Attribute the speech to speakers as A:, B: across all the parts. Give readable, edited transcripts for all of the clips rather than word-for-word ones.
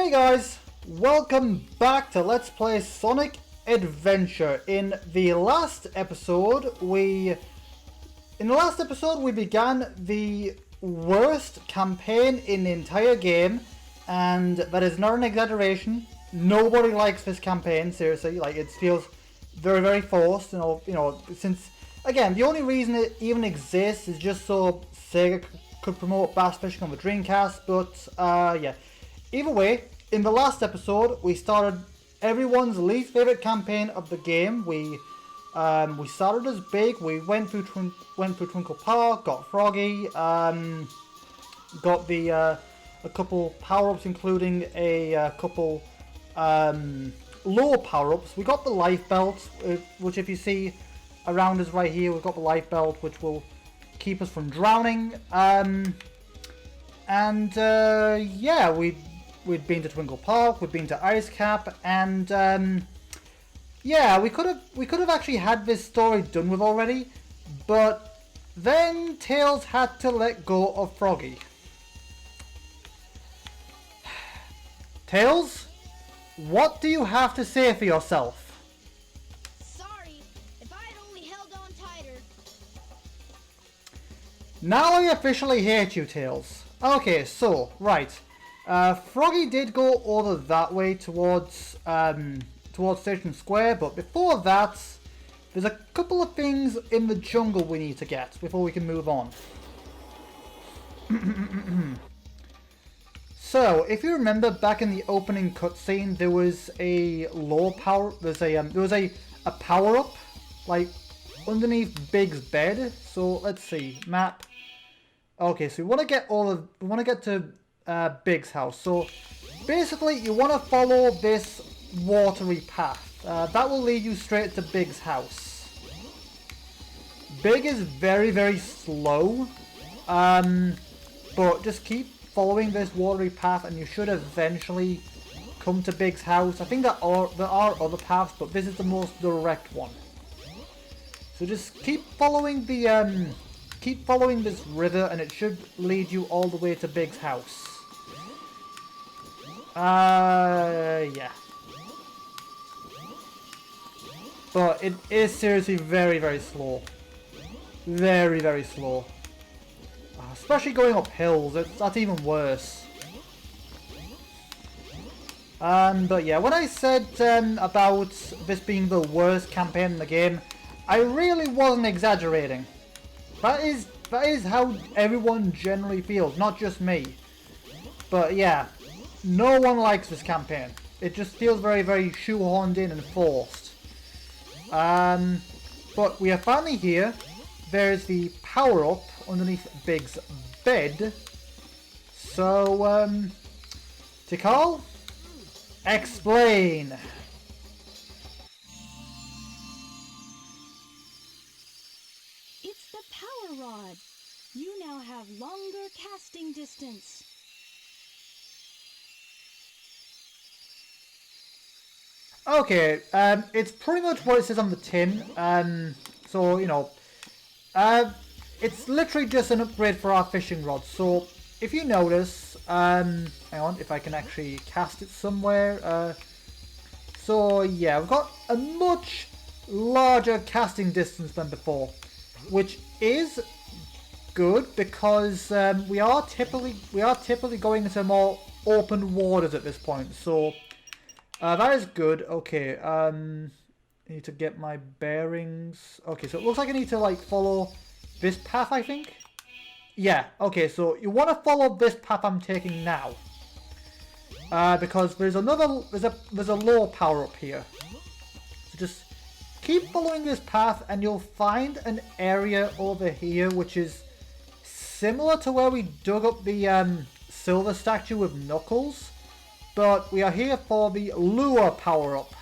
A: Hey guys, welcome back to Let's Play Sonic Adventure. In the last episode we began the worst campaign in the entire game, and that is not an exaggeration. Nobody likes this campaign, seriously. Like, it feels very forced, since again the only reason it even exists is just so SAGA could promote bass fishing on the Dreamcast. But yeah, either way, in the last episode we started everyone's least favorite campaign of the game. We started as Big. We went through Twinkle Park, got Froggy, got the a couple power-ups, including a couple lower power-ups. We got the life belt, which if you see around us right here, we've got the life belt, which will keep us from drowning. Yeah, we'd been to Twinkle Park, we'd been to Ice Cap, and yeah, we could have actually had this story done with already, but then Tails had to let go of Froggy. Tails, what do you have to say for yourself?
B: Sorry, if I had only held on tighter.
A: Now I officially hate you, Tails. Okay, so, right. Froggy did go over that way towards Station Square, but before that, there's a couple of things in the jungle we need to get before we can move on. So, if you remember back in the opening cutscene, there was a low power. There was a power up, like underneath Big's bed. So let's see, map. Okay, so we want to get to Big's house. So basically, you want to follow this watery path. That will lead you straight to Big's house. Big is very slow, but just keep following this watery path and you should eventually come to Big's house. I think there are other paths, but this is the most direct one. So just keep following this river and it should lead you all the way to Big's house. Yeah. But it is seriously very slow. Very slow. Especially going up hills, that's even worse. But yeah, when I said about this being the worst campaign in the game, I really wasn't exaggerating. That is how everyone generally feels, not just me. But yeah, no one likes this campaign. It just feels very shoehorned in and forced. But we are finally here. There's the power-up underneath Big's bed. So, Tikal, explain.
C: It's the power rod. You now have longer casting distance.
A: Okay, it's pretty much what it says on the tin. So, you know, it's literally just an upgrade for our fishing rod. So, if you notice, hang on, if I can actually cast it somewhere. So, yeah, we've got a much larger casting distance than before, which is good because we are typically going into more open waters at this point. So, that is good. Okay, I need to get my bearings. Okay, so it looks like I need to like follow this path, I think. Yeah, okay, so you want to follow this path I'm taking now. Because there's a low power up here. So just keep following this path and you'll find an area over here which is similar to where we dug up the silver statue with Knuckles. But we are here for the lure power up.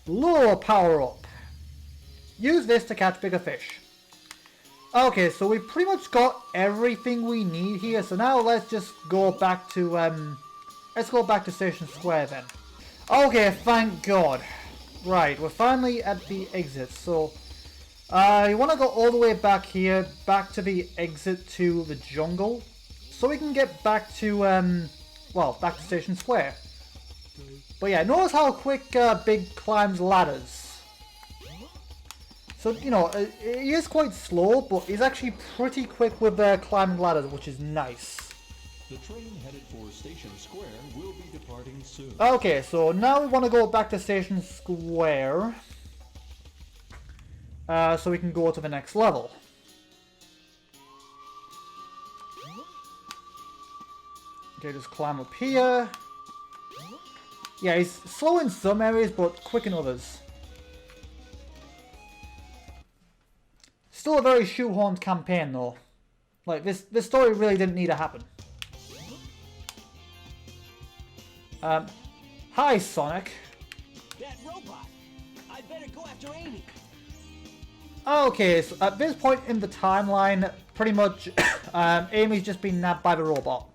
A: Lure power up. Use this to catch bigger fish. Okay, so we've pretty much got everything we need here. So now let's just go back to Station Square then. Okay, thank God. Right, we're finally at the exit. So you want to go all the way back here, back to the exit to the jungle. so we can get back to, well, back to Station Square. But yeah, notice how quick Big climbs ladders. So, you know, he is quite slow, but he's actually pretty quick with climbing ladders, which is nice.
D: The train headed for Station Square will be departing soon.
A: Okay, so now we want to go back to Station Square. So we can go to the next level. Okay, just climb up here. Yeah, he's slow in some areas, but quick in others. Still a very shoehorned campaign, though. Like, this story really didn't need to happen. Hi, Sonic.
E: That robot. I better go after Amy.
A: Okay, so at this point in the timeline, pretty much, Amy's just been nabbed by the robot.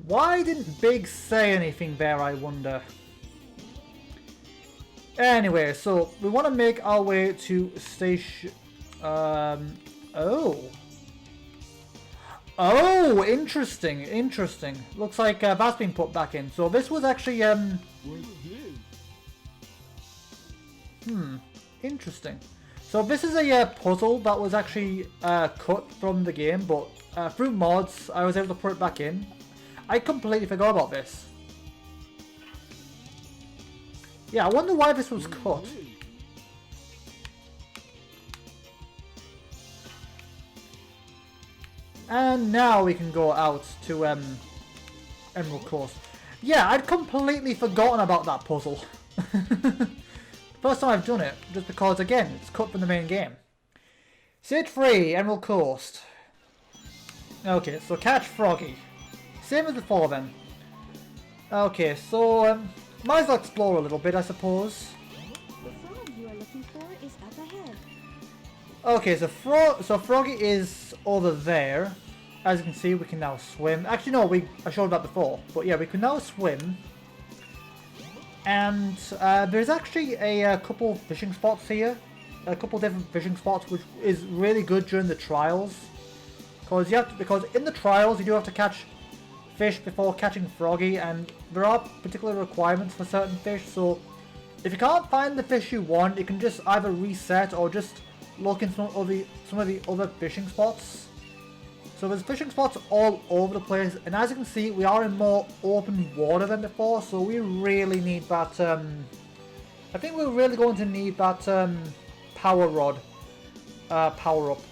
A: Why didn't Big say anything there, I wonder? Anyway, so we want to make our way to station... Oh, interesting, interesting. Looks like that's been put back in. So this was actually... Interesting. So this is a puzzle that was actually cut from the game, but through mods, I was able to put it back in. I completely forgot about this. Yeah, I wonder why this was cut. And now we can go out to Emerald Coast. Yeah, I'd completely forgotten about that puzzle. First time I've done it, just because, again, it's cut from the main game. Stage 3, Emerald Coast. Okay, so catch Froggy. Same as before then. Okay, so might as well explore a little bit, I suppose.
C: The frog you are looking for is up ahead.
A: Okay, so Froggy is over there. As you can see, we can now swim. Actually, no, I showed that before. But yeah, we can now swim. And there's actually a couple fishing spots here. A couple different fishing spots, which is really good during the trials. Because in the trials, you do have to catch fish before catching Froggy, and there are particular requirements for certain fish, so if you can't find the fish you want, you can just either reset or just look in some of the other fishing spots. So there's fishing spots all over the place, and as you can see, we are in more open water than before, so we really need that, I think we're really going to need that power rod power up.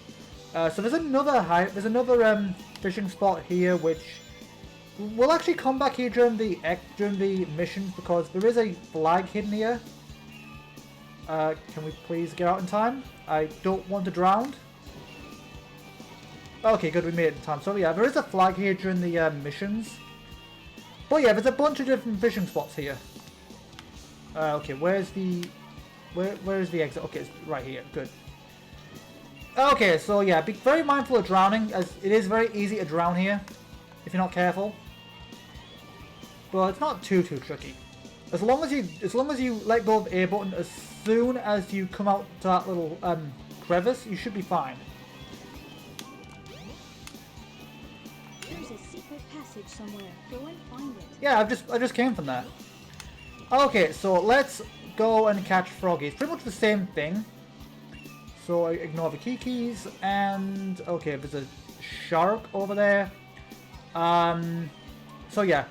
A: So there's another fishing spot here, which we'll actually come back here during the missions, because there is a flag hidden here. Can we please get out in time? I don't want to drown. Okay, good, we made it in time. So yeah, there is a flag here during the missions. But yeah, there's a bunch of different fishing spots here. Okay, where's the exit? Okay, it's right here. Good. Okay, so yeah, be very mindful of drowning, as it is very easy to drown here if you're not careful. But it's not too tricky. As long as you let go of the A button as soon as you come out to that little crevice, you should be fine.
C: There's a secret passage somewhere. Go and find it.
A: Yeah, I just came from there. Okay, so let's go and catch Froggy. It's pretty much the same thing. So I ignore the keys, and okay, there's a shark over there. So yeah,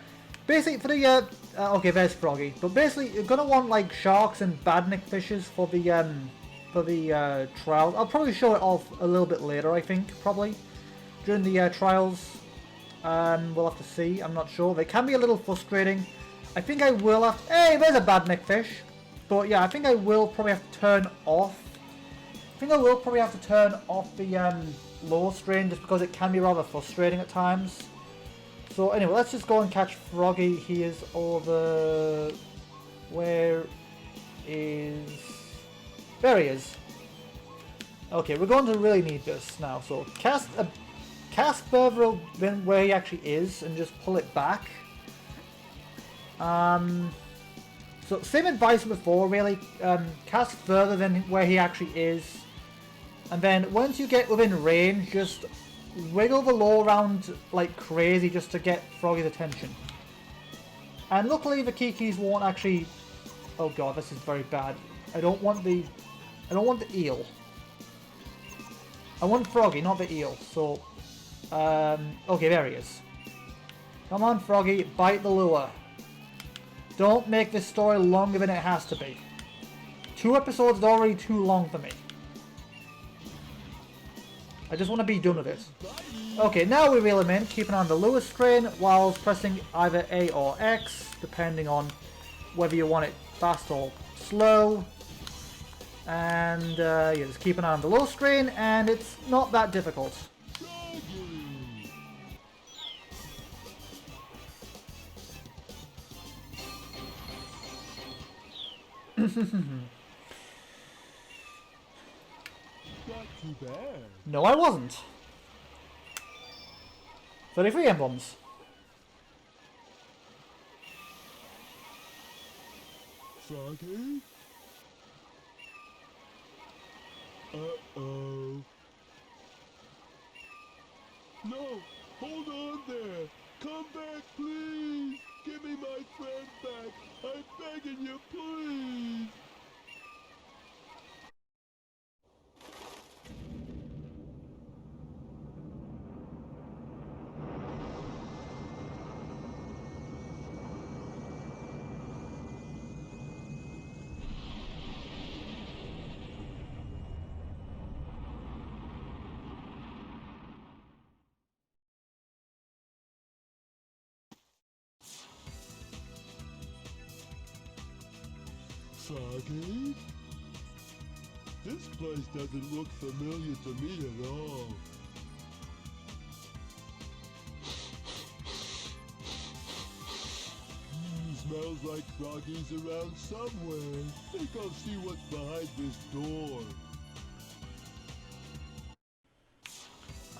A: basically for the okay, there's Froggy. But basically, you're gonna want like sharks and badnik fishes for the trials. I'll probably show it off a little bit later. I think probably during the trials. We'll have to see. I'm not sure. They can be a little frustrating. I think I will have. Hey, there's a badnik fish. But yeah, I think I will probably have to turn off. I think I will probably have to turn off the low strain, just because it can be rather frustrating at times. So anyway, let's just go and catch Froggy. He is over... Where is... There he is. Okay, we're going to really need this now. So cast further than where he actually is and just pull it back. So same advice before, really. Cast further than where he actually is. And then once you get within range, just wiggle the law around like crazy just to get Froggy's attention. And luckily the Kikis won't actually... Oh god, this is very bad. I don't want the eel. I want Froggy, not the eel. So, okay, there he is. Come on, Froggy, bite the lure. Don't make this story longer than it has to be. 2 episodes is already too long for me. I just want to be done with it. Okay, now we reel him in, keeping on the lure strain while pressing either A or X, depending on whether you want it fast or slow. And yeah, just keep an eye on the low strain, and it's not that difficult.
F: Not too bad.
A: No, I wasn't. 33 emblems.
F: Froggy? Uh-oh. No! Hold on there! Come back, please! Give me my friend back! I'm begging you, please! Froggy? This place doesn't look familiar to me at all. Smells like Froggy's around somewhere. Think I'll see what's behind this door.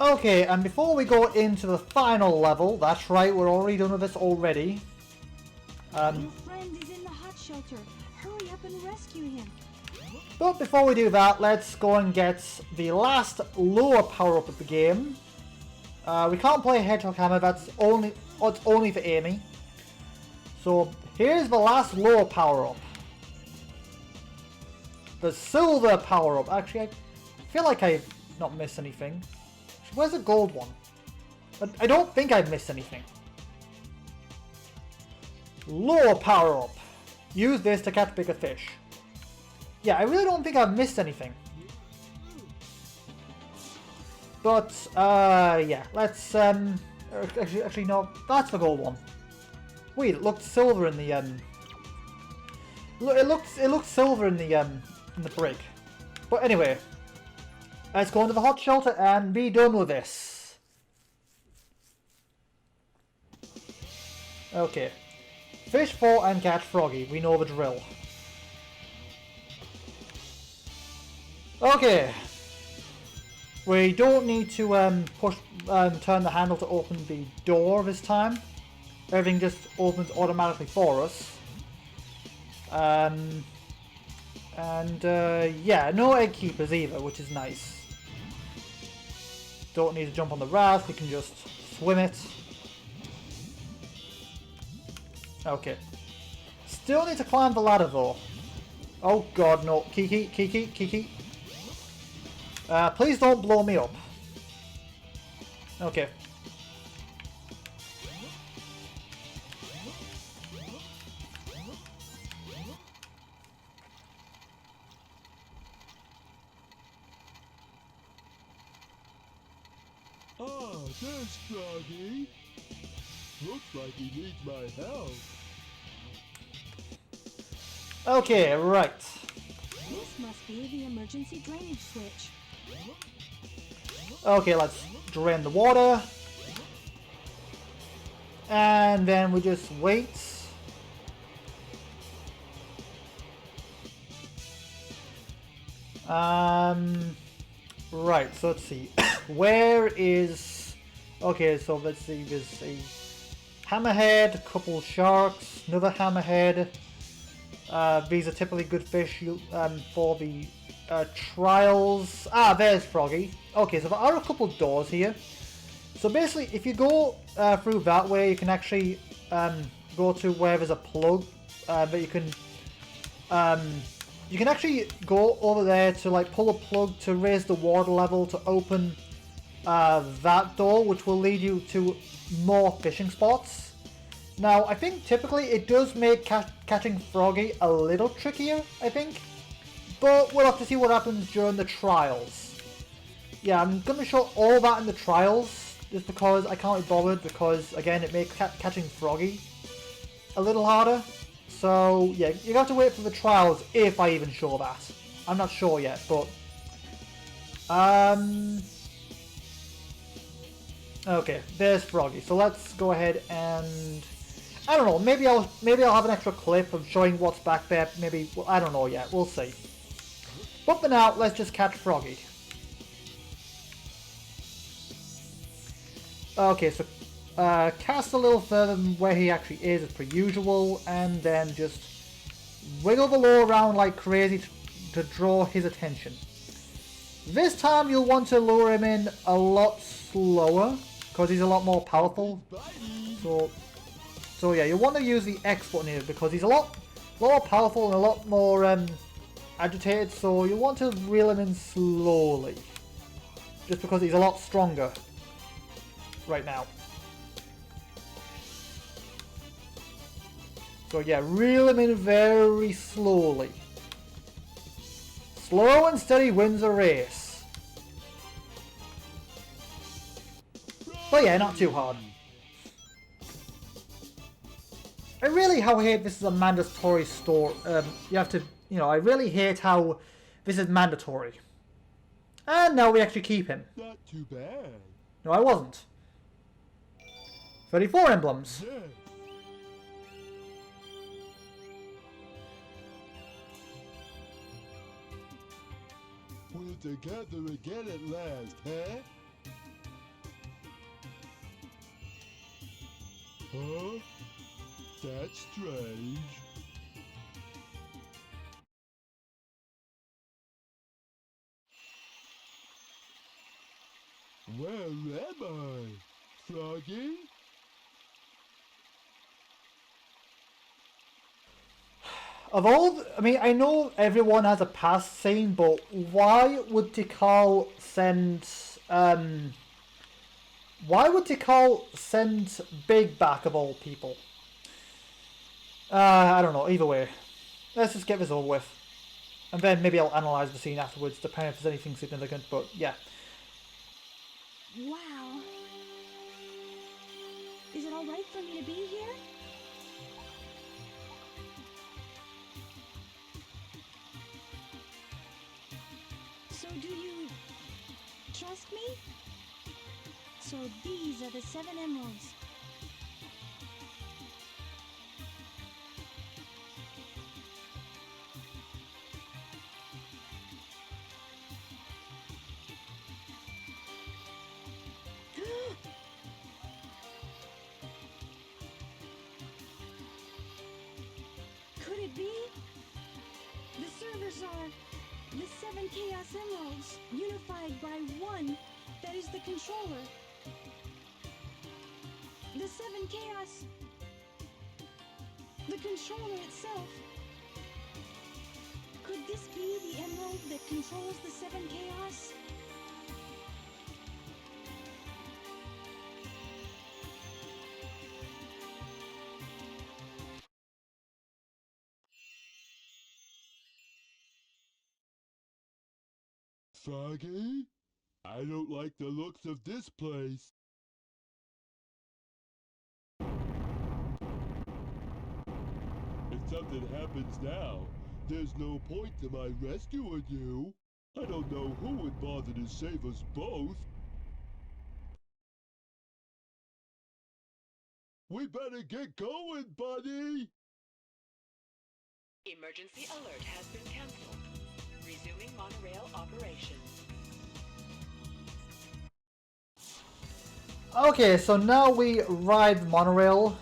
A: Okay, and before we go into the final level, that's right, we're already done with this already.
C: Your friend is in the hot shelter. Hurry up and rescue him.
A: But before we do that, let's go and get the last lower power-up of the game. We can't play Hedgehog Hammer, it's only for Amy. So here's the last lower power-up. The silver power-up. Actually, I feel like I've not missed anything. Where's the gold one? I don't think I've missed anything. Lower power-up. Use this to catch bigger fish. Yeah, I really don't think I've missed anything. But, yeah, let's, actually, no, that's the gold one. Wait, it looked silver in the, it looked silver in the brick. But anyway, let's go into the hot shelter and be done with this. Okay. Fish for and catch Froggy. We know the drill. Okay. We don't need to turn the handle to open the door this time. Everything just opens automatically for us. Yeah, no egg keepers either, which is nice. Don't need to jump on the raft, we can just swim it. Okay. Still need to climb the ladder though. Oh god, no. Kiki. Please don't blow me up. Okay.
F: Ah, there's Froggy. Looks like he needs my help.
A: Okay, right.
C: This must be the emergency drainage switch.
A: Okay, let's drain the water. And then we just wait. Right, so let's see. Where is... Okay, so let's see, there's a hammerhead, a couple sharks, another hammerhead. These are typically good fish for the trials. Ah, there's Froggy. Okay, so there are a couple doors here. So basically, if you go through that way, you can actually go to where there's a plug that you can actually go over there to like pull a plug to raise the water level to open that door, which will lead you to more fishing spots. Now, I think typically it does make catching Froggy a little trickier, I think. But we'll have to see what happens during the trials. Yeah, I'm going to show all that in the trials, just because I can't be bothered, because, again, it makes catching Froggy a little harder. So, yeah, you have to wait for the trials if I even show that. I'm not sure yet, but... Okay, there's Froggy. So let's go ahead and... I don't know, maybe I'll have an extra clip of showing what's back there. Maybe, well, I don't know yet, we'll see. But for now, let's just catch Froggy. Okay, so cast a little further than where he actually is as per usual, and then just wiggle the lure around like crazy to draw his attention. This time you'll want to lure him in a lot slower, because he's a lot more powerful. So yeah, you want to use the X button here, because he's a lot more powerful and a lot more agitated, so you want to reel him in slowly. Just because he's a lot stronger right now. So yeah, reel him in very slowly. Slow and steady wins a race. But yeah, not too hard. I really hate this is a mandatory store. You have to, you know, I really hate how this is mandatory. And now we actually keep him.
F: Not too bad.
A: No, I wasn't. 34 emblems.
F: Yeah. We're together again at last, huh? Huh? That's strange. Where am I? Froggy?
A: Of all, I mean, I know everyone has a past scene, but why would Tikal send, why would Tikal send Big back of all people? I don't know, either way. Let's just get this over with. And then maybe I'll analyse the scene afterwards, depending if there's anything significant, but yeah.
C: Wow. Is it alright for me to be here? So do you trust me? So these are the 7 emeralds. Could it be? The servers are the 7 Chaos Emeralds, unified by one that is the controller. The 7 Chaos... the controller itself. Could this be the emerald that controls the 7 Chaos?
F: Froggy? I don't like the looks of this place. If something happens now, there's no point to my rescuing you. I don't know who would bother to save us both. We better get going, buddy!
G: Emergency alert has been cancelled. Resuming monorail operations.
A: Okay, so now we ride the monorail.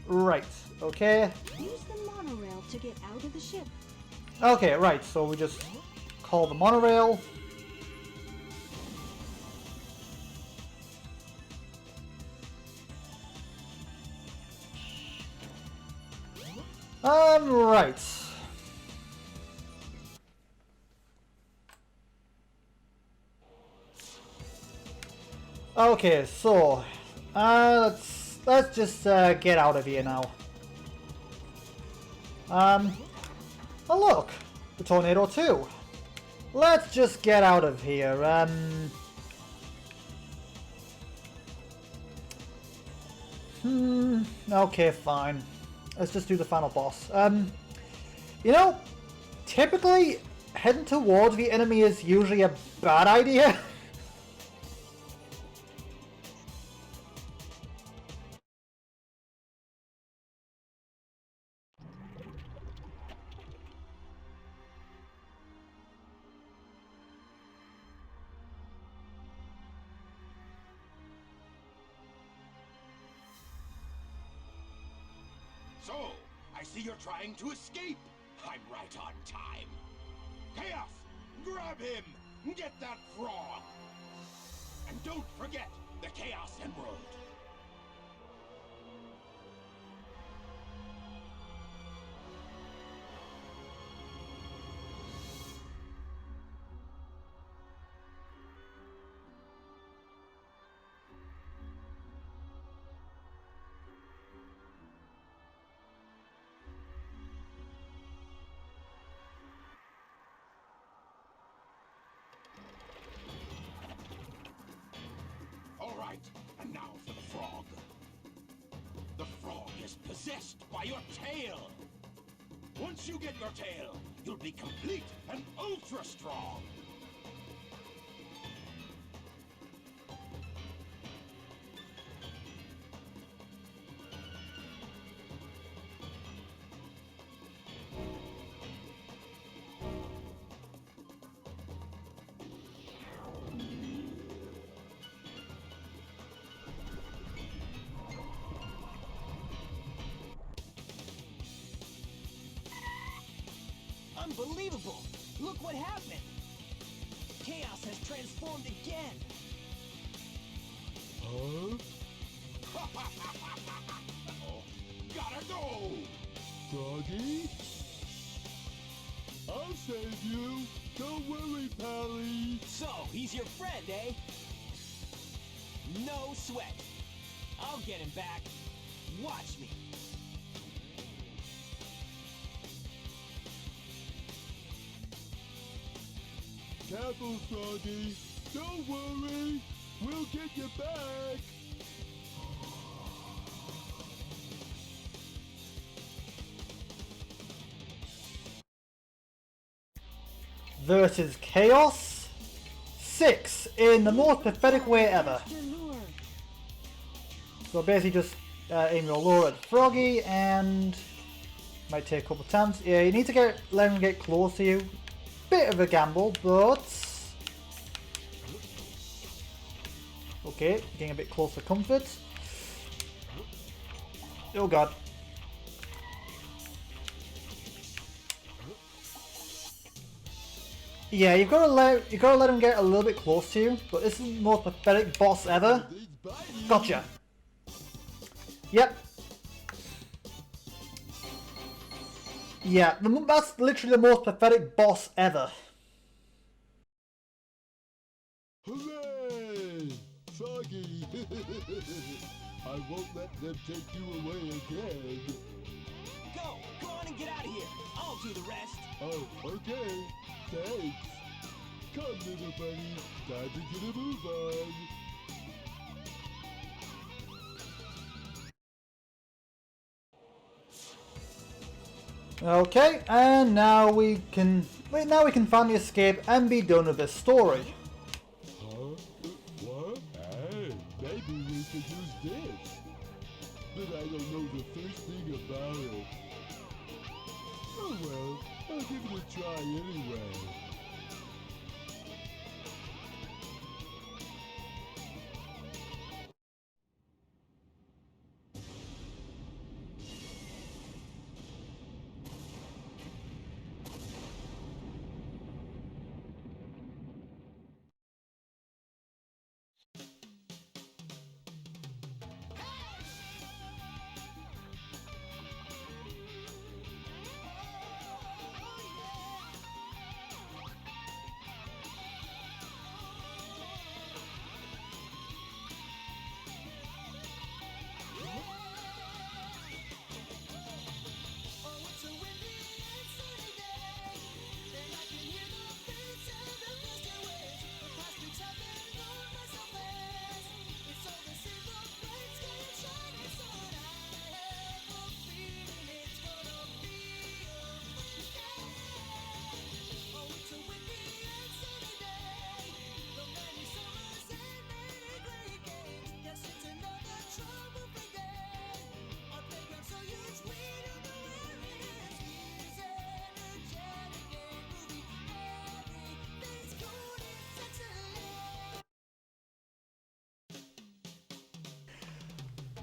A: Right, okay.
C: Use the monorail to get out of the ship.
A: Okay, right, so we just call the monorail. Right. Okay, so let's just get out of here now. Oh look, the tornado too. Let's just get out of here. Okay, fine. Let's just do the final boss. You know, typically heading towards the enemy is usually a bad idea.
H: So, I see you're trying to escape. I'm right on time. Chaos, grab him! Get that frog! And don't forget the Chaos Emerald. Alright, and now for the frog. The frog is possessed by your tail. Once you get your tail, you'll be complete and ultra strong.
E: Unbelievable! Look what happened! Chaos has transformed again!
F: Huh?
H: Oh, gotta go!
F: Froggy? I'll save you. Don't worry, Pally.
E: So, he's your friend, eh? No sweat. I'll get him back. Watch me.
F: Careful, Froggy. Don't worry. We'll get you back.
A: Versus Chaos 6 in the most pathetic way ever. So basically just aim your lure at Froggy and might take a couple of times. Yeah, you need to let him get close to you. Bit of a gamble, but okay, getting a bit close for comfort. Oh god. Yeah, you've got to let him get a little bit close to you. But this is the most pathetic boss ever. Gotcha. Yep. Yeah, that's literally the most pathetic boss ever.
F: Hooray! Froggy! I won't let them take you away again.
E: Go on and get out of here. I'll do the rest.
F: Oh, okay. Thanks. Come, little buddy. Time to get a move on.
A: Okay, and now we can finally escape and be done with this story.
F: Huh? What? Hey, maybe we could use this. But I don't know the first thing about it. Oh well, I'll give it a try anyway.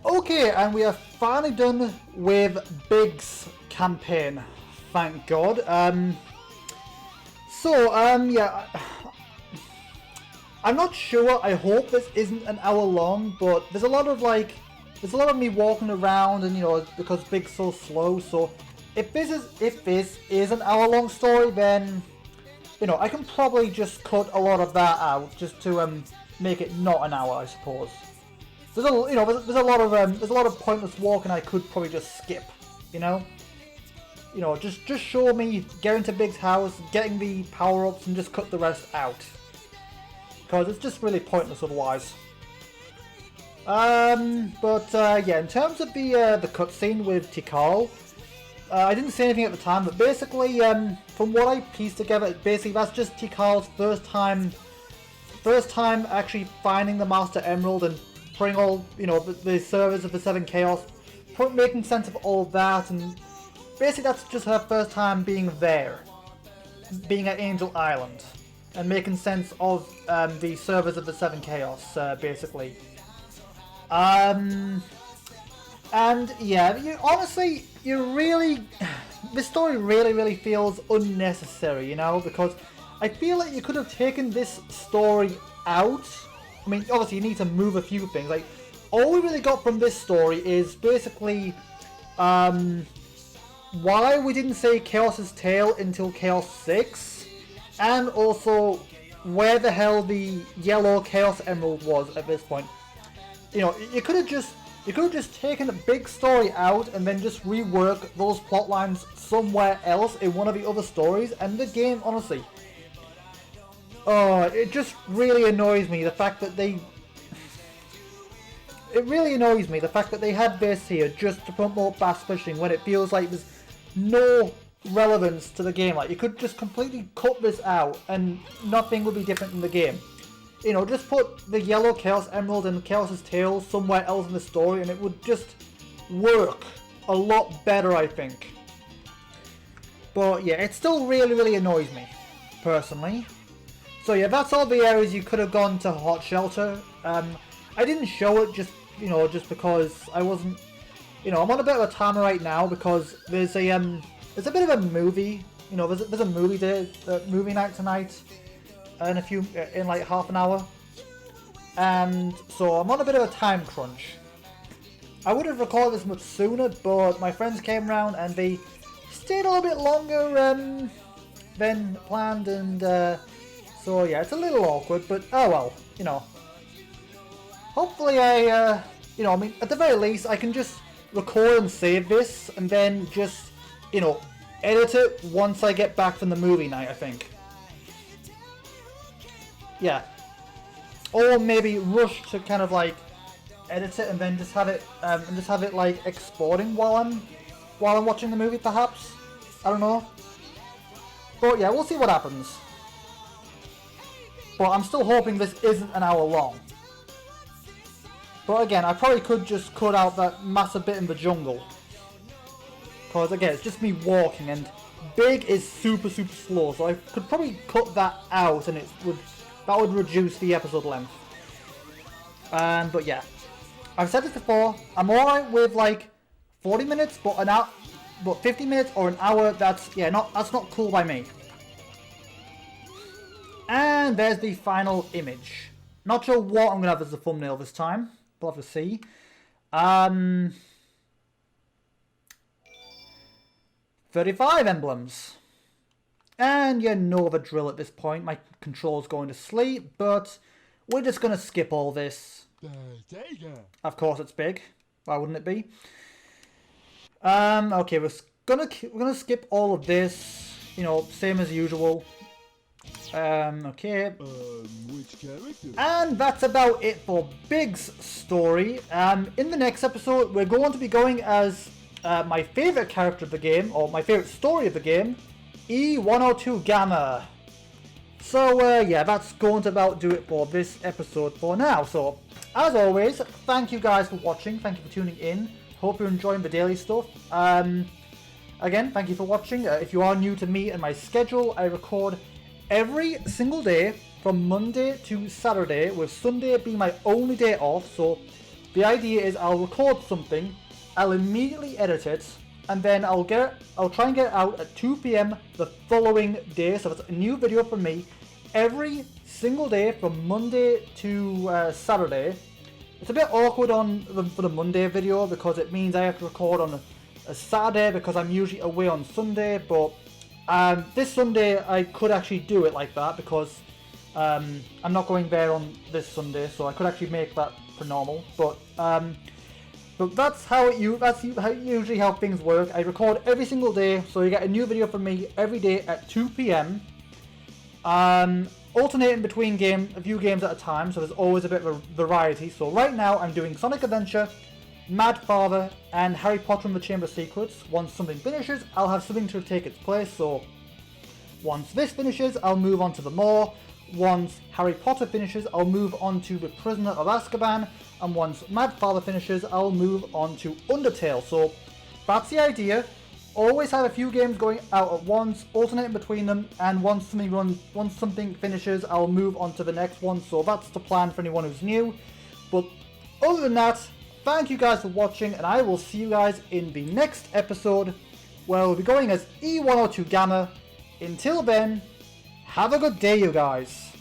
A: Okay, and we are finally done with Big's campaign, thank God. Yeah, I'm not sure. I hope this isn't an hour long, but there's a lot of me walking around, and because Big's so slow. So if this is an hour long story, then I can probably just cut a lot of that out just to make it not an hour, I suppose. There's a lot of pointless walking I could probably just skip, just show me getting to Big's house, getting the power-ups, and just cut the rest out, because it's just really pointless otherwise. Yeah, in terms of the cutscene with Tikal, I didn't say anything at the time, but basically, from what I pieced together, basically that's just Tikal's first time actually finding the Master Emerald and putting all, the servers of the 7 Chaos, making sense of all that, and basically that's just her first time being there, being at Angel Island, and making sense of the servers of the 7 Chaos, basically. And yeah, honestly, this story really feels unnecessary, because I feel like you could have taken this story out. I mean, obviously you need to move a few things. Like, all we really got from this story is basically why we didn't say Chaos's Tale until Chaos 6, and also where the hell the yellow Chaos Emerald was at this point. You could have just taken a big story out and then just rework those plot lines somewhere else in one of the other stories, and the game, honestly, it just really annoys me the fact that they had this here just to promote bass fishing when it feels like there's no relevance to the game. Like, you could just completely cut this out and nothing would be different in the game. Just put the yellow Chaos Emerald and Chaos's Tail somewhere else in the story and it would just work a lot better, I think. But yeah, it still really annoys me, personally. So yeah, that's all the areas you could have gone to Hot Shelter. I didn't show it just because I wasn't, I'm on a bit of a timer right now because there's a bit of a movie, there's a movie night tonight in like half an hour, and so I'm on a bit of a time crunch. I would have recorded this much sooner, but my friends came around and they stayed a little bit longer than planned, and so yeah, it's a little awkward, but oh well, hopefully I mean, at the very least I can just record and save this and then just, edit it once I get back from the movie night, I think. Yeah. Or maybe rush to kind of like edit it and then just have it like exporting while I'm watching the movie, perhaps. I don't know. But yeah, we'll see what happens. But I'm still hoping this isn't an hour long. But again, I probably could just cut out that massive bit in the jungle. Because again, it's just me walking, and big is super slow, so I could probably cut that out and that would reduce the episode length. But yeah, I've said this before, I'm alright with like 40 minutes, but 50 minutes or an hour, that's not cool by me. And there's the final image. Not sure what I'm gonna have as the thumbnail this time. We'll have to see. 35 emblems. And you know the drill at this point. My control's going to sleep, but we're just gonna skip all this. Of course it's big. Why wouldn't it be? Okay, we're gonna skip all of this. You know, same as usual. Okay.
F: Which character?
A: And that's about it for Big's story. In the next episode, we're going to be going as my favourite character of the game, or my favourite story of the game, E102 Gamma. So, yeah, that's going to about do it for this episode for now. So, as always, thank you guys for watching. Thank you for tuning in. Hope you're enjoying the daily stuff. Again, thank you for watching. If you are new to me and my schedule, I record every single day from Monday to Saturday, with Sunday being my only day off. So the idea is I'll record something, I'll immediately edit it, and then I'll try and get it out at 2 PM the following day. So it's a new video from me every single day from Monday to Saturday. It's a bit awkward for the Monday video because it means I have to record on a Saturday because I'm usually away on Sunday, but this Sunday I could actually do it like that because I'm not going there on this Sunday, so I could actually make that for normal. But that's how usually how things work. I record every single day, so you get a new video from me every day at 2 PM. Alternating between a few games at a time, so there's always a bit of a variety. So right now I'm doing Sonic Adventure, Mad Father, and Harry Potter and the Chamber of Secrets. Once something finishes, I'll have something to take its place. So once this finishes, I'll move on to the Maw. Once Harry Potter finishes, I'll move on to The Prisoner of Azkaban. And once Mad Father finishes, I'll move on to Undertale. So that's the idea. Always have a few games going out at once, alternating between them, and once something finishes, I'll move on to the next one. So that's the plan for anyone who's new. But other than that, thank you guys for watching, and I will see you guys in the next episode, where we'll be going as E102 Gamma. Until then, have a good day, you guys.